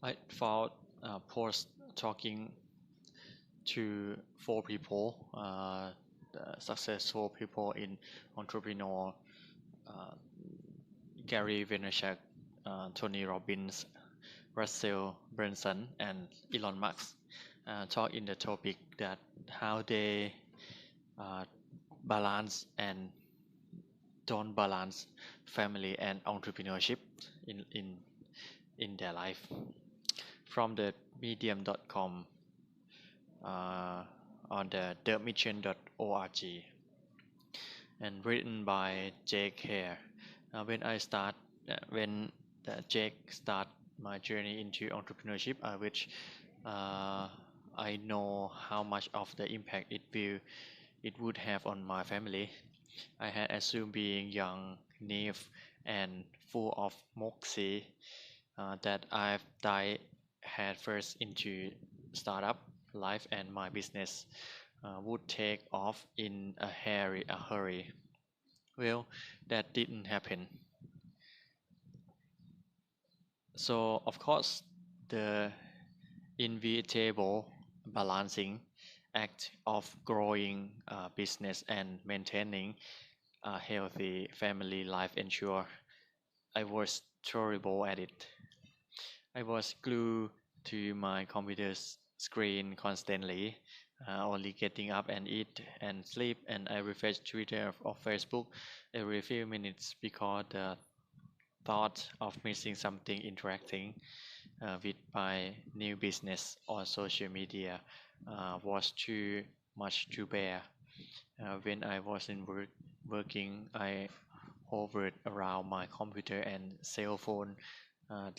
I found a post talking to four people, the successful people in entrepreneur, uh, Gary Vaynerchuk, Tony Robbins, Russell Brunson, and Elon Musk. Talk in the topic that how they uh, balance and don't balance family and entrepreneurship in their life. From the medium.com, on the themission.org, and written by Jake Hare. When Jake start my journey into entrepreneurship, which uh, I know how much of the impact it would have on my family. I had assumed, being young, naive, and full of moxie, that I've dived headfirst into startup life and my business would take off in a hurry. Well, that didn't happen. So, of course, the inevitable balancing act of growing a business and maintaining a healthy family life ensure I was terrible at it. I was glued to my computer's screen constantly, only getting up and eat and sleep, and I refresh Twitter or Facebook every few minutes because the thought of missing something interacting with my new business on social media was too much to bear. When I was working, I hovered around my computer and cell phone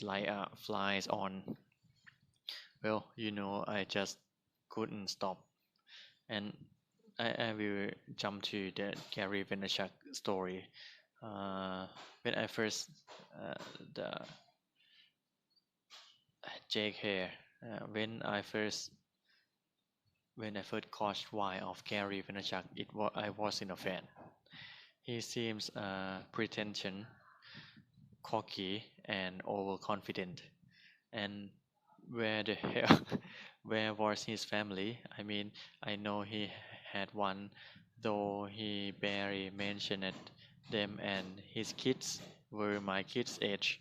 like flies on. Well, I just couldn't stop. And I will jump to the Gary Vaynerchuk story. Uh, when I first, uh, the Jake here, when I first caught why of Gary Vaynerchuk, I wasn't a fan. He seems pretentious, cocky, and overconfident. And where the hell, where was his family? I mean, I know he had one, though he barely mentioned them, and his kids were my kids' age,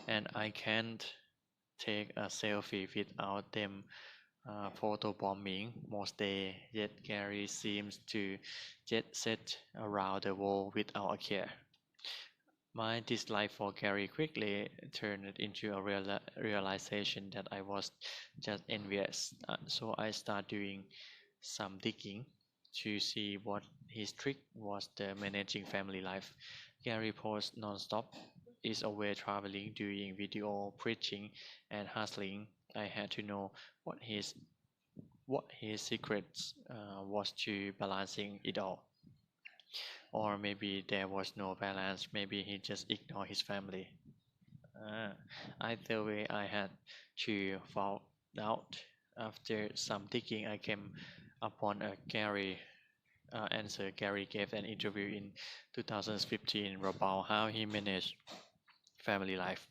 and I can't take a selfie without them photobombing most day. Yet Gary seems to jet set around the world without a care. My dislike for Gary quickly turned into a realization that I was just envious. So I started doing some digging to see what his trick was the managing family life. Gary posts non-stop, is away traveling, doing video, preaching, and hustling. I had to know what his secrets was to balancing it all. Or maybe there was no balance, maybe he just ignored his family. Uh, Either way, I had to find out. After some digging, I came upon a Gary answer. Gary gave an interview in 2015 about how he managed family life.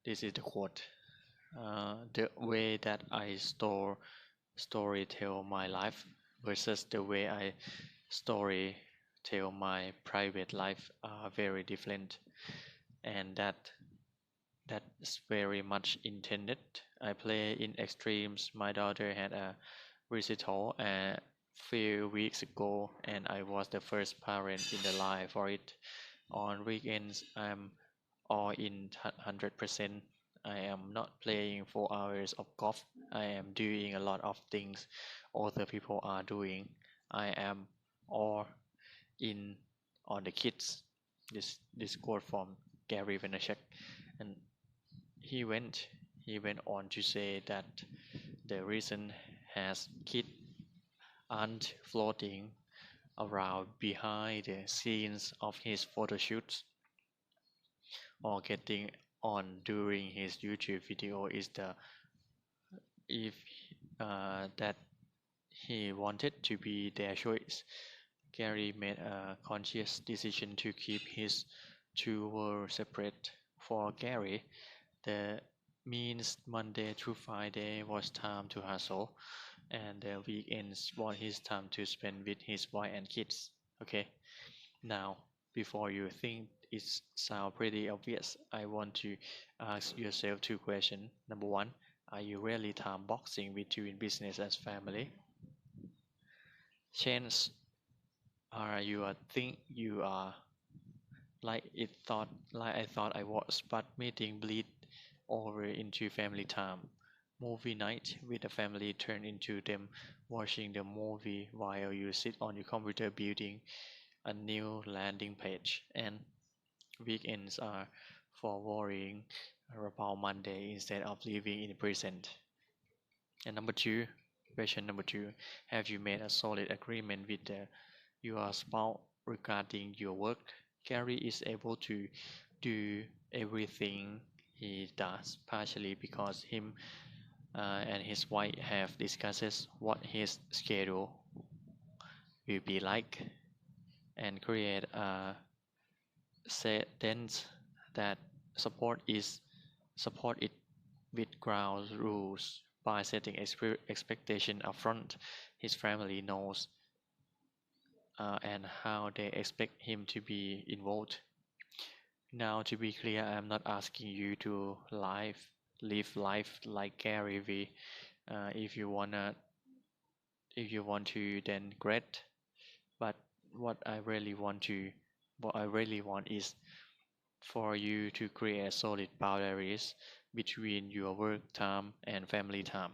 This is the quote. The way that I story tell my life versus the way I story tell my private life are very different, and that's very much intended. I play in extremes. My daughter had a recital a few weeks ago, and I was the first parent in the line for it. On weekends, I'm all in 100%. I am not playing 4 hours of golf. I am doing a lot of things other people are doing. I am all in on the kids. This quote from Gary Vaynerchuk, and he went he went on to say that the reason has kids aren't floating around behind the scenes of his photo shoots or getting on during his YouTube video is the if that he wanted to be their choice. Gary made a conscious decision to keep his two worlds separate. For Gary, The means Monday through Friday was time to hustle, and the weekends was his time to spend with his wife and kids. Okay, now before you think it sounds pretty obvious, I want to ask yourself two questions. Number one, are you really time boxing between business and family? Chance are you think you are like I thought I was, but meeting bleed over into family time. Movie night with the family turn into them watching the movie while you sit on your computer building a new landing page. And weekends are for worrying about Monday instead of living in the present. And question number two, have you made a solid agreement with your spouse regarding your work? Gary is able to do everything he does, partially because him and his wife have discussed what his schedule will be like and create a sentence that support is support it with ground rules by setting expectation upfront. His family knows and how they expect him to be involved. Now, to be clear, I'm not asking you to live life like Gary V. If if you want to, then great. But what I really want to, what I really want is for you to create solid boundaries between your work time and family time.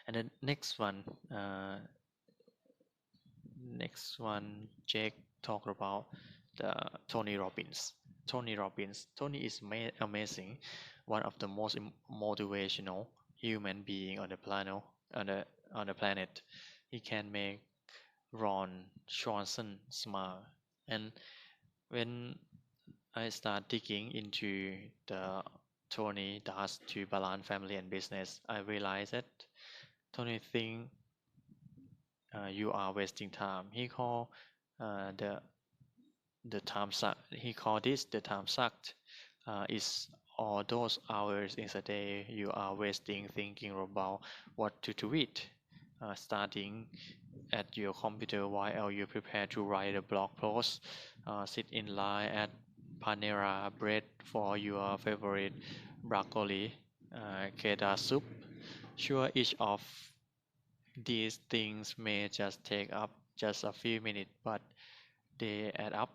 And the next one, Jake talked about the Tony Robbins. Tony is amazing, one of the most motivational human being on the planet. On the planet, he can make Ron Swanson smile. And when I start digging into the Tony does to balance family and business, I realize that Tony think you are wasting time. He call the time suck. He called this the time sucked. Is all those hours in a day you are wasting thinking about what to tweet, starting at your computer while you prepare to write a blog post, sit in line at Panera Bread for your favorite broccoli, keda soup. Sure, each of these things may just take up just a few minutes, but they add up.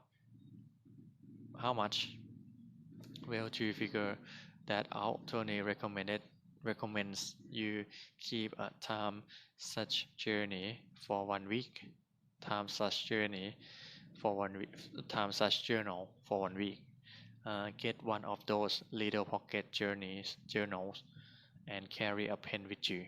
How much? Well, to figure that out, Tony recommends you keep a time such journey for 1 week. Time such journey for 1 week. Time such journal for 1 week. Get one of those little pocket journals and carry a pen with you.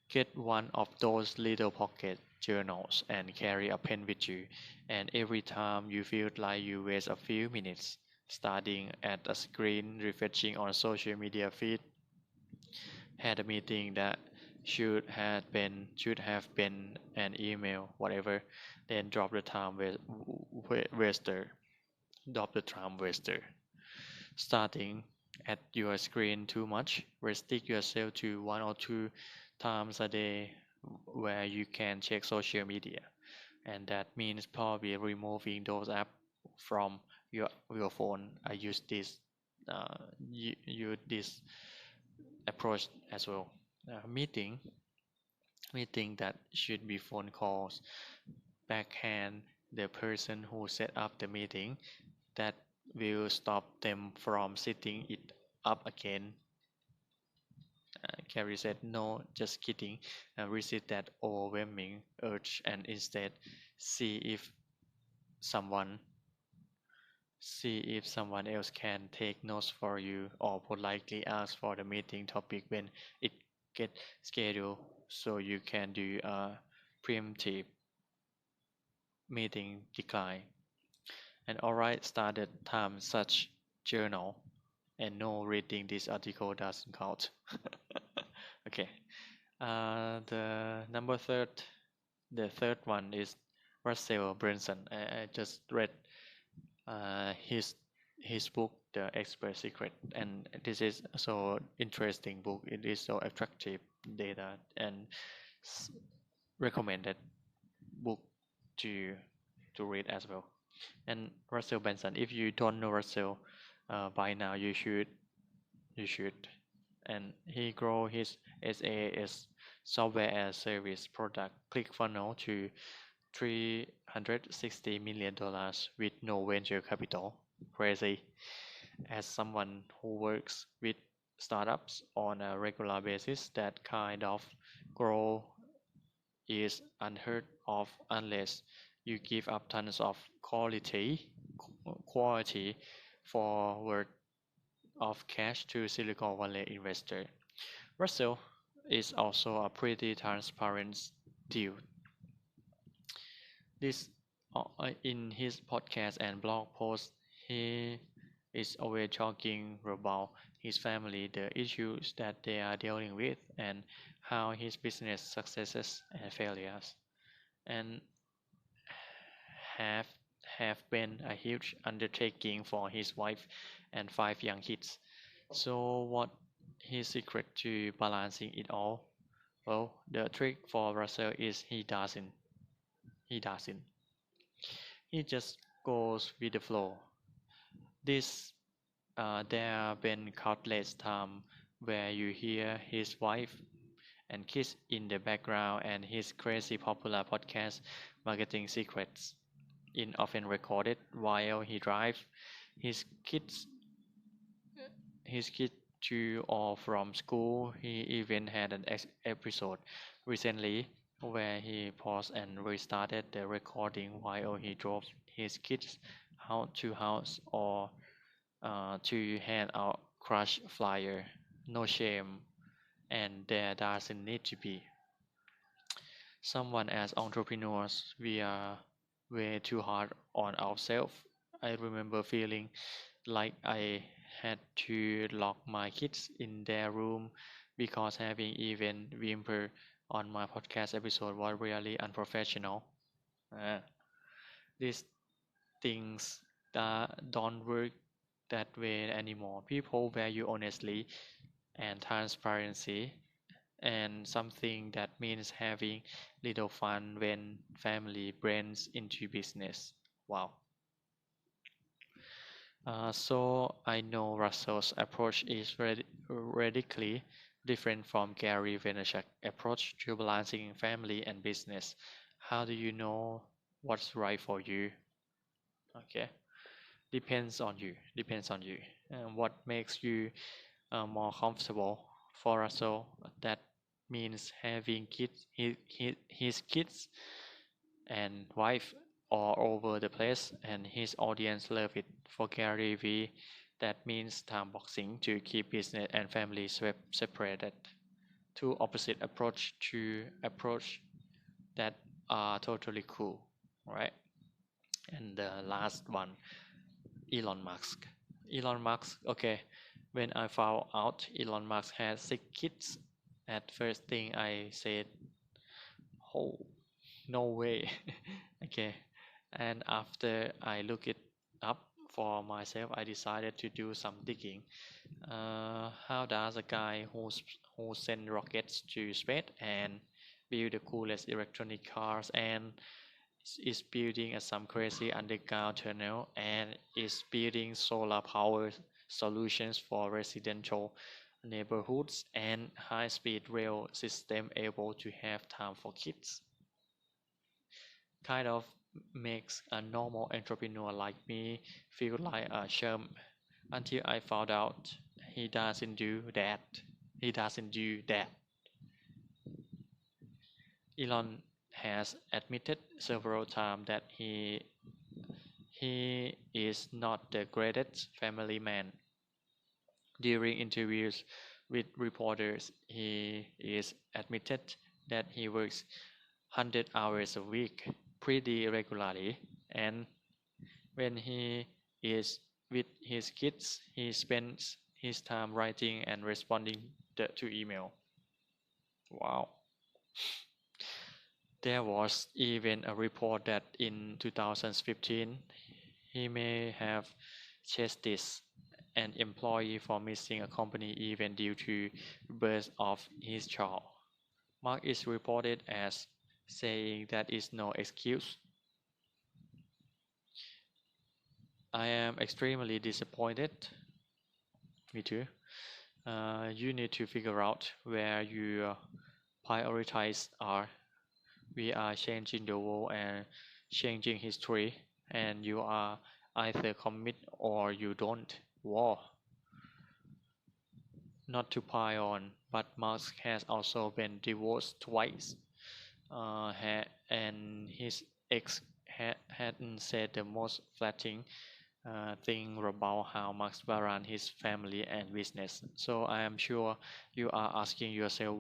Get one of those little pocket journals and carry a pen with you. And every time you feel like you waste a few minutes starting at a screen refreshing on social media feed, had a meeting that should have been an email, whatever, then drop the time waster. Drop the time waster. Starting at your screen too much, restrict yourself to 1 or 2 times a day where you can check social media, and that means probably removing those apps from your phone. I use this approach as well. Meeting that should be phone calls. Backhand the person who set up the meeting. That will stop them from setting it up again. Carrie said, "No, just kidding." Resist that overwhelming urge and instead see if someone someone else can take notes for you or politely ask for the meeting topic when it gets scheduled so you can do a preemptive meeting decline. And alright, started time such journal and no, reading this article doesn't count. Okay. The third one is Russell Brunson. I just read his his book, The Expert Secret, and this is so interesting book. It is so attractive data and recommended book to to read as well. And Russell Benson, if you don't know Russell, by now you should. And he grow his SaaS software as service product ClickFunnels to $360 million with no venture capital. Crazy. As someone who works with startups on a regular basis, that kind of growth is unheard of unless you give up tons of quality for worth of cash to Silicon Valley investor. Russell is also a pretty transparent dude. This in his podcast and blog posts, he is always talking about his family, the issues that they are dealing with, and how his business successes and failures, and have have been a huge undertaking for his wife and 5 young kids. So what his secret to balancing it all? Well, the trick for Russell is he doesn't. He just goes with the flow. This there have been countless times where you hear his wife and kids in the background and his crazy popular podcast Marketing Secrets in often recorded while he drives his kids his kids to or from school. He even had an episode recently where he paused and restarted the recording while he drove his kids out to house or to hand out crush flyer. No shame, and there doesn't need to be. Someone as entrepreneurs, we are way too hard on ourselves. I remember feeling like I had to lock my kids in their room because having even whimper on my podcast episode was really unprofessional. Uh, these things that don't work that way anymore. People value honesty and transparency, and something that means having little fun when family blends into business. Wow. So I know Russell's approach is radically different from Gary Vaynerchuk's approach to balancing family and business. How do you know what's right for you? Okay, depends on you. Depends on you. And what makes you more comfortable? For Russell, that means having his kids and wife all over the place, and his audience love it. For Gary Vee, that means time boxing to keep business and family separated. Two opposite approach that are totally cool, right? And the last one, Elon Musk. Elon Musk, okay. When I found out Elon Musk had 6 kids, at first thing I said, oh, no way. Okay. And after I look it up for myself, I decided to do some digging. How does a guy who send rockets to space and build the coolest electronic cars and is building some crazy underground tunnel and is building solar power solutions for residential neighborhoods and high-speed rail system able to have time for kids? Kind of makes a normal entrepreneur like me feel like a chump until I found out he doesn't do that. He doesn't do that. Elon has admitted several times that he is not the greatest family man. During interviews with reporters, he is admitted that he works 100 hours a week pretty regularly, and when he is with his kids, he spends his time writing and responding to email. Wow. There was even a report that in 2015 he may have justice an employee for missing a company event due to birth of his child. Mark is reported as saying that is no excuse. I am extremely disappointed. Me too. You need to figure out where your priorities are. We are changing the world and changing history, and you are either commit or you don't. War. Not to pile on, but Musk has also been divorced twice, and his ex hadn't said the most flattering thing about how Musk ran his family and business. So I am sure you are asking yourself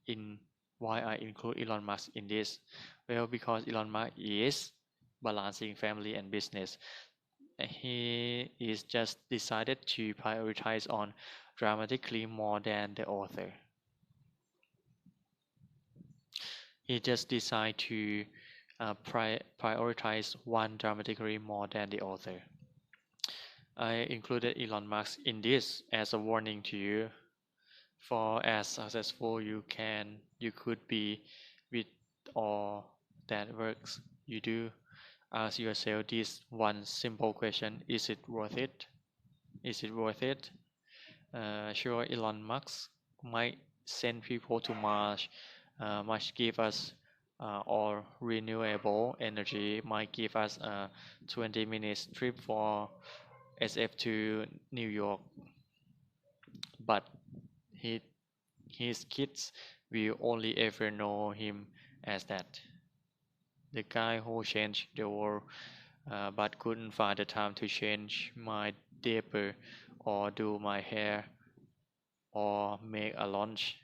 in why I include Elon Musk in this. Well, because Elon Musk is balancing family and business. He is just decided to prioritize on dramatically more than the author. He just decided to prioritize one dramatically more than the author. I included Elon Musk in this as a warning to you. For as successful you could be with all that works you do, ask yourself this one simple question: Is it worth it? Is it worth it? Sure, Elon Musk might send people to Mars, might give us or renewable energy, might give us a 20 minutes trip for SF to New York, but he, his kids will only ever know him as that. The guy who changed the world but couldn't find the time to change my diaper or do my hair or make a lunch.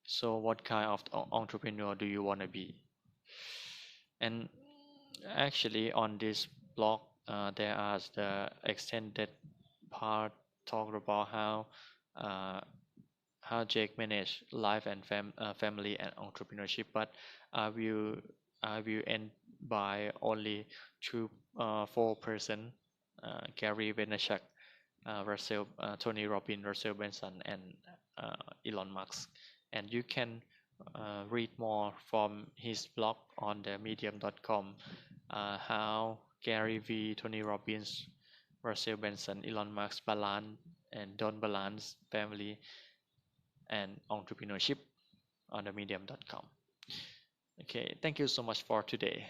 So what kind of entrepreneur do you want to be? And actually on this blog there are the extended part talk about uh, how Jake managed life and family and entrepreneurship, but I will I will end by only two four-person: Gary Vaynerchuk, Tony Robbins, Russell Brunson, and Elon Musk. And you can read more from his blog on the medium.com, how Gary V, Tony Robbins, Russell Brunson, Elon Musk balance and don't balance family and entrepreneurship on the medium.com. Okay, thank you so much for today.